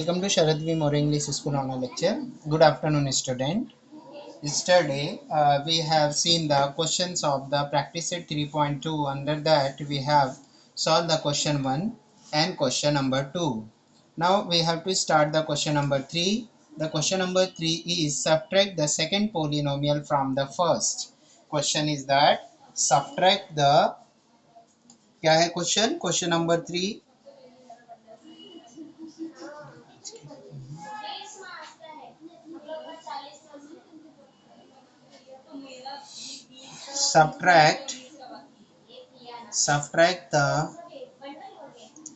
Welcome to Sharad V. More English School Online Lecture. Good afternoon, student. Yesterday, we have seen the questions of the practice set 3.2. Under that, we have solved the question 1 and question number 2. Now, we have to start the question number 3. The question number 3 is subtract the second polynomial from the first. Question is that subtract the क्या है question number 3. subtract subtract the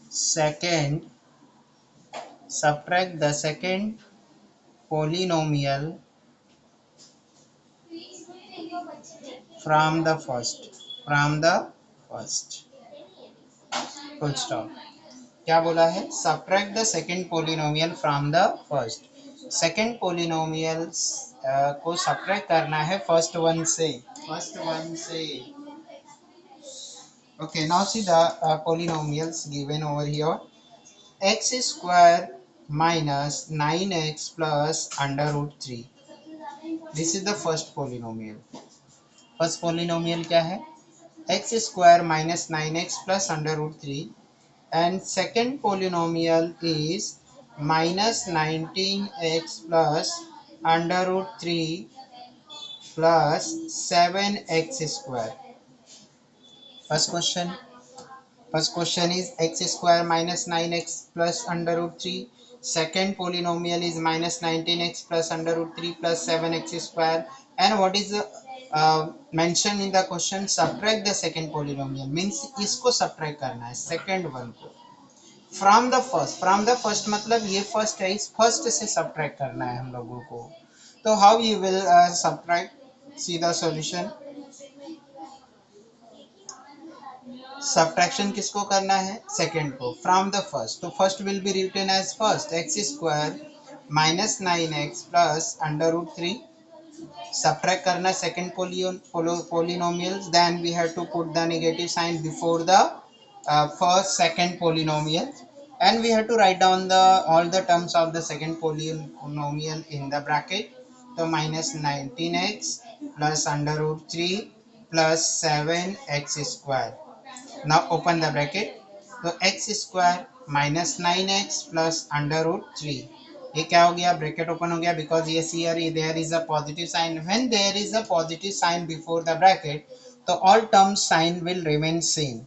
second subtract the second polynomial from the first full stop. क्या बोला है? subtract the second polynomial from the first. second polynomial को subtract करना है first one से. Okay, now see the polynomials given over here. X square minus 9x plus under root 3. This is the first polynomial. First polynomial क्या है? X square minus 9x plus under root 3. And second polynomial is minus 19x plus under root 3 plus 7x square. First question is x square minus 9x plus under root 3. Second polynomial is minus 19x plus under root 3 plus 7x square. And what is the mentioned in the question? Subtract the second polynomial, means इसको subtract करना है second one को from the first मतलब ये first है, इस first से subtract करना है हम लोगों को. तो how you will subtract? See the solution. Subtraction किसको करना है? सेकेंड को फ्रॉम द फर्स्ट. तो first will be written as first x square minus 9x plus under root 3. Subtract करना second polynomials. Then we have to put the negative sign before the first second polynomial, and we have to write down the all the terms of the second polynomial in the bracket. So minus 19x plus under root 3 plus 7x square. Now open the bracket. तो x square minus 9x plus under root 3. ये क्या हो गया? Bracket open हो गया because yes here there is a positive sign. When there is a positive sign before the bracket, तो all terms sign will remain same.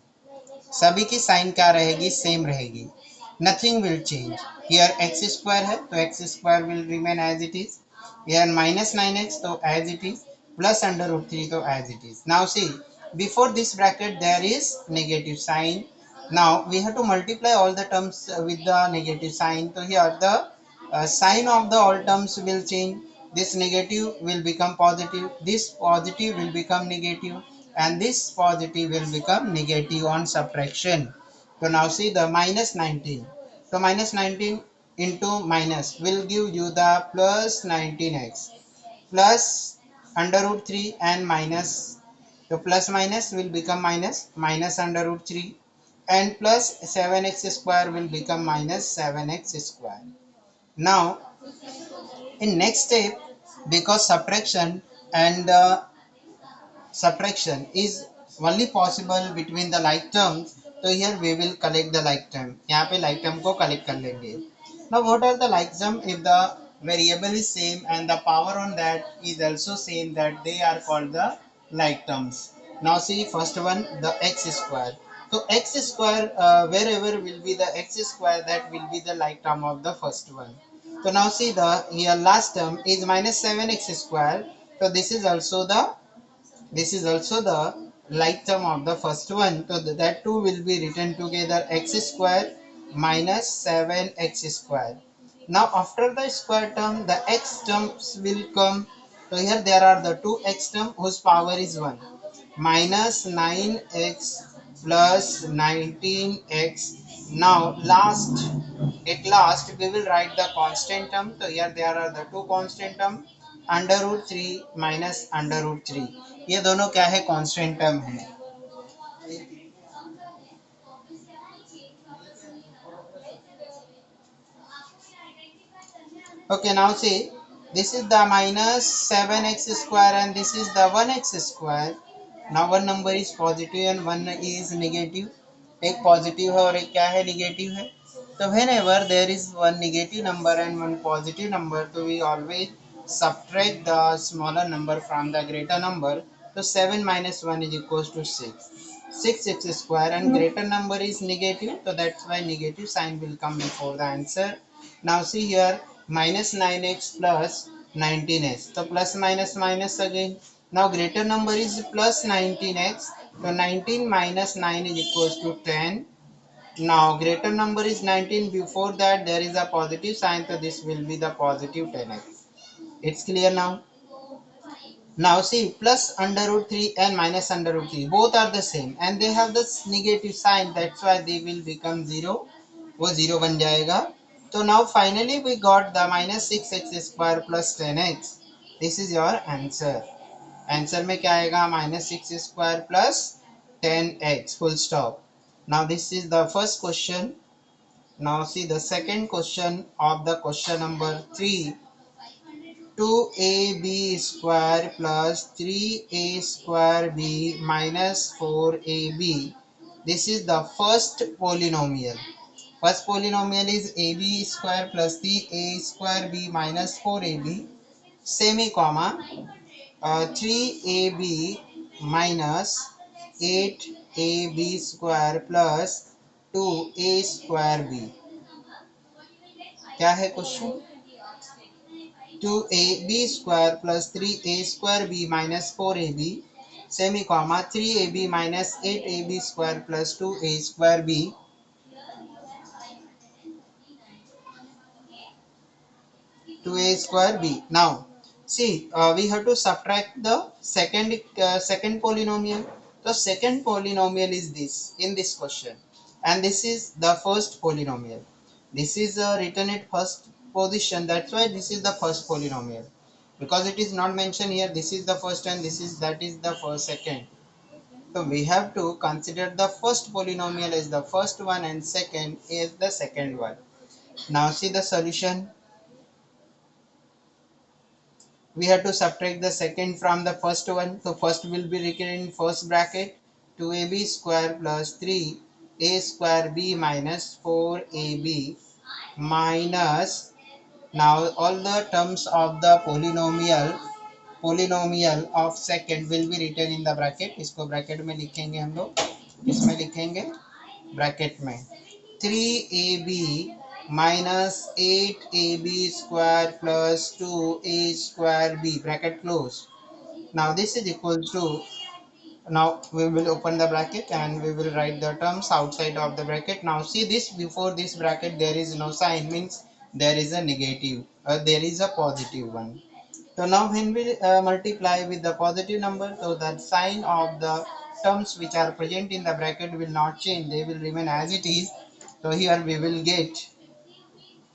सभी की sign क्या रहेगी? सेम रहेगी. Nothing will change. Here x square है तो x square will remain as it is. Here minus 9x तो as it is, plus under root 3 तो as it is. Now see, before this bracket there is negative sign. Now we have to multiply all the terms with the negative sign. So here the sign of the all terms will change. This negative will become positive, this positive will become negative, and this positive will become negative on subtraction. So now see the minus 19. So minus 19 into minus will give you the plus 19x plus under root 3 and minus. So plus minus will become minus under root 3, and plus 7x square will become minus 7x square. Now in next step, because subtraction is only possible between the like terms, so here we will collect the like term. यहाँ पे like term को collect कर लेंगे. Now what are the like term? If the variable is same and the power on that is also same, that they are called the like terms. Now see first one, the x square. So x square wherever will be the x square, that will be the like term of the first one. So now see the here last term is minus 7x square. So this is also the like term of the first one. So that two will be written together, x square minus 7x square. Now after the square term, the x terms will come. So here there are the two x term whose power is 1. Minus 9x plus 19x. Now at last we will write the constant term. So here there are the two constant term, under root 3 minus under root 3. ये दोनों क्या है? Constant term है. Okay, now see, this is the minus 7x square and this is the 1x square. Now one number is positive and one is negative. एक positive है और एक क्या है नेगेटिव है. तो whenever there is one negative number and one positive number, so we always subtract the smaller number from the greater number. So 7 minus 1 is equals to 6. 6x square and greater number is negative, so that's why negative sign will come before the answer. Now see here, minus 9x plus 19x, so plus minus minus again. Now greater number is plus 19x, so 19 minus 9 is equals to 10. Now greater number is 19, before that there is a positive sign, so this will be the positive 10x. It's clear now? Now see, plus under root 3 and minus under root 3 both are the same and they have this negative sign, that's why they will become 0. वो 0 बन जाएगा. So now finally we got the minus 6x square plus 10x. This is your answer. Answer में क्या आएगा? minus 6 square plus 10x full stop. Now this is the first question. Now see the second question of the question number 3. 2ab square plus 3a square b minus 4ab. This is the first polynomial. First polynomial is ab square plus 3a square b minus 4ab, semi comma 3ab minus 8ab square plus 2a square b. क्या है question? 2ab square plus 3a square b minus 4ab, semi comma 3ab minus 8ab square plus 2a square b. 2a square b. Now see, we have to subtract the second polynomial. The second polynomial is this in this question, and this is the first polynomial. This is written at first position, that's why this is the first polynomial, because it is not mentioned here. This is the first and this is that is the first second. So we have to consider the first polynomial as the first one and second is the second one. Now see the solution. We have to subtract the second from the first one. So first will be written in first bracket, 2ab square plus 3a square b minus 4ab minus, now all the terms of the polynomial of second will be written in the bracket. इसको bracket में लिखेंगे हम लोग, इसमें लिखेंगे bracket में 3ab minus 8ab square plus 2a square b, bracket close. Now this is equal to, now we will open the bracket and we will write the terms outside of the bracket. Now see this, before this bracket there is no sign, means there is a negative, there is a positive one. So now when we multiply with the positive number, so that sign of the terms which are present in the bracket will not change, they will remain as it is. So here we will get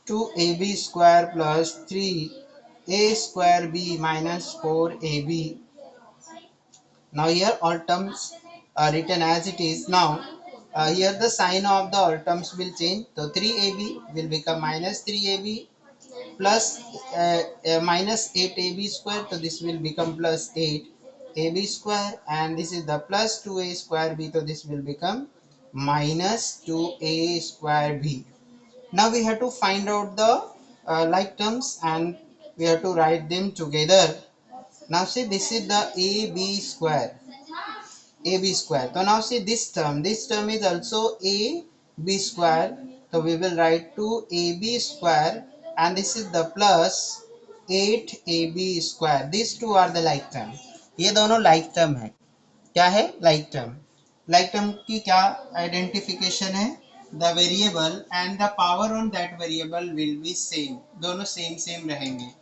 2ab square plus 3a square b minus 4ab. Now here all terms are written as it is. Now here the sign of the all terms will change. So 3ab will become minus 3ab plus minus 8ab square, so this will become plus 8ab square, and this is the plus 2a square b, so this will become minus 2a square b. Now we have to find out the like terms and we have to write them together. Now see, this is the ab square. So now see this term is also ab square, so we will write 2ab square and this is the plus 8ab square. These two are the like term. ये दोनों like term है. क्या है? like term. like term की क्या identification है? The variable and the power on that variable will be same. दोनों same रहेंगे.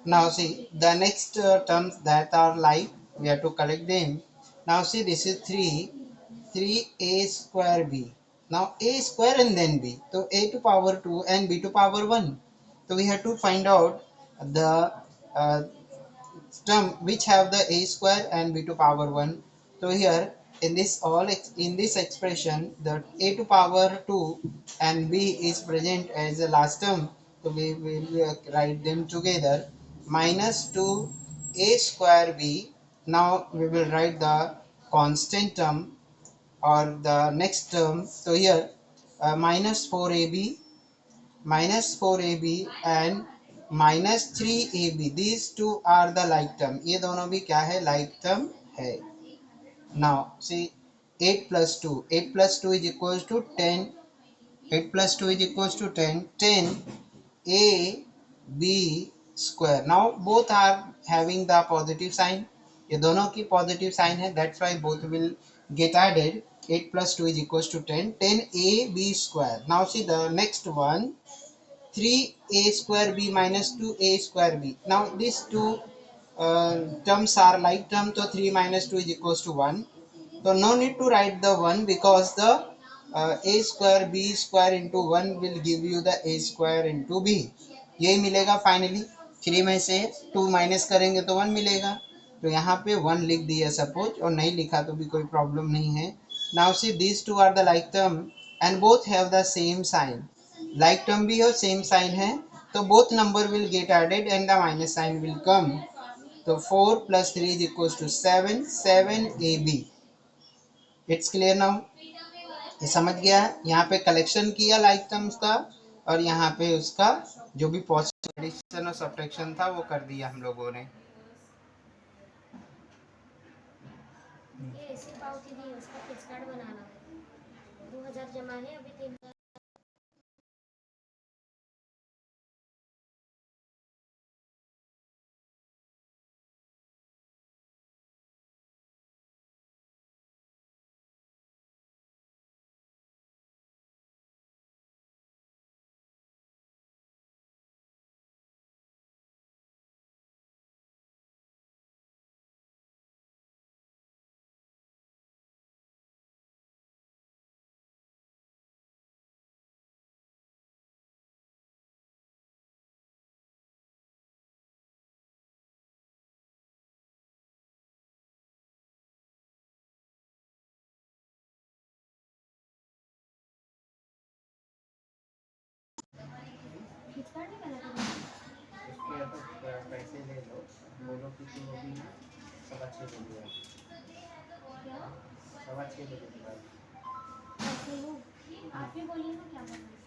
Now see the next terms that are like, we have to collect them. Now see, this is 3 square b. Now a square and then b. So a to power 2 and b to power 1. So we have to find out the uh, term which have the a square and b to power 1. So here in this in this expression, the a to power 2 and b is present as the last term. So we will write them together, minus 2 a square b. Now we will write the constant term or the next term. So here minus 4ab, and minus 3ab, these two are the like term. ये दोनों भी क्या है, like term है. Now see, 8 plus 2, 8 plus 2 is equals to 10. 8 plus 2 is equals to 10. 10 a b square. Now both are having the positive sign. ये दोनों की positive sign है, that's why both will get added. 8 plus 2 is equals to 10. 10 a b square. Now see the next one, 3a square b minus 2a square b. Now these two terms are like term, so 3 minus 2 is equals to 1. So no need to write the 1, because the a square b square into 1 will give you the a square into b. यही मिलेगा finally. 3 में से 2 minus करेंगे तो 1 मिलेगा. तो यहाँ पे 1 लिख दिया सपोज, और नहीं लिखा तो भी कोई प्रॉब्लम नहीं है. Now see these two are the like term and both have the same sign. Like term भी और सेम साइन है, तो both number will get added and the minus sign will come. तो 4 plus 3 is equals to 7. 7ab. It's clear now. ये समझ गया. यहाँ पे कलेक्शन किया लाइक टर्म्स का, और यहाँ पे उसका जो भी पॉजिटिव एडिशन और सब्ट्रैक्शन था वो कर दिया हम लोगों ने. ये ऐसी पावती दी है, उसका फिक्स कार्ड बनाना है. 2000 जमा है अभी 3फिक्स कार्ड नहीं बना था. उसके तो पैसे ले लो, बोलो कि तुम अभी 6.5 दे दिया. क्या 6.5 दे दिया. पैसे लो, आप ही बोलिए ना क्या करना है.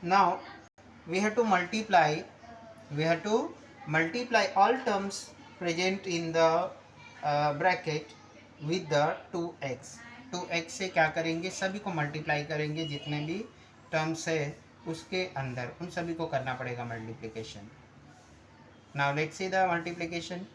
Now we have to multiply all terms present in the bracket with the 2x. 2x से क्या करेंगे, सभी को मल्टीप्लाई करेंगे, जितने भी टर्म्स है उसके अंदर उन सभी को करना पड़ेगा multiplication. Now let's see the multiplication.